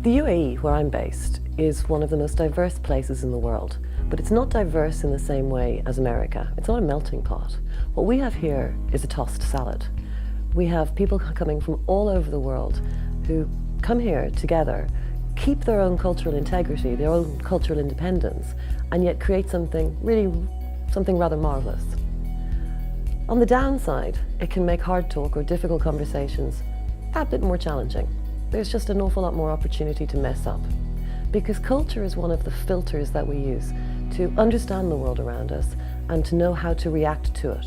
The UAE, where I'm based, is one of the most diverse places in the world, but it's not diverse in the same way as America. It's not a melting pot. What we have here is a tossed salad. We have people coming from all over the world who come here together, keep their own cultural integrity, their own cultural independence, and yet create something rather marvelous. On the downside, it can make hard talk or difficult conversations that bit more challenging. There's just an awful lot more opportunity to mess up, because culture is one of the filters that we use to understand the world around us and to know how to react to it.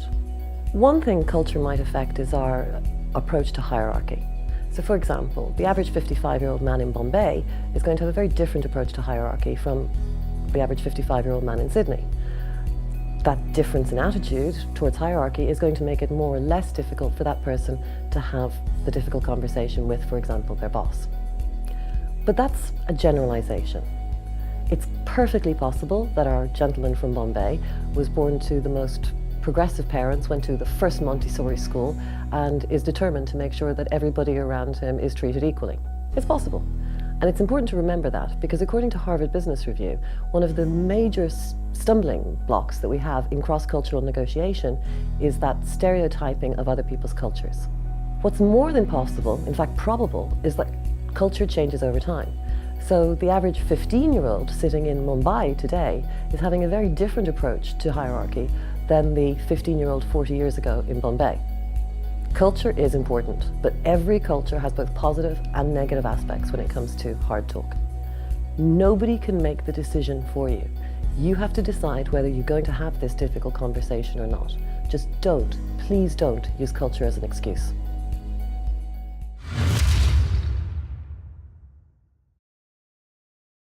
One thing culture might affect is our approach to hierarchy. So for example, the average 55-year-old man in Bombay is going to have a very different approach to hierarchy from the average 55-year-old man in Sydney. That difference in attitude towards hierarchy is going to make it more or less difficult for that person to have the difficult conversation with, for example, their boss. But that's a generalization. It's perfectly possible that our gentleman from Bombay was born to the most progressive parents, went to the first Montessori school, and is determined to make sure that everybody around him is treated equally. It's possible. And it's important to remember that, because according to Harvard Business Review, one of the major stumbling blocks that we have in cross-cultural negotiation is that stereotyping of other people's cultures. What's more than possible, in fact probable, is that culture changes over time. So the average 15-year-old sitting in Mumbai today is having a very different approach to hierarchy than the 15-year-old 40 years ago in Bombay. Culture is important, but every culture has both positive and negative aspects when it comes to hard talk. Nobody can make the decision for you. You have to decide whether you're going to have this difficult conversation or not. Just don't, please don't use culture as an excuse.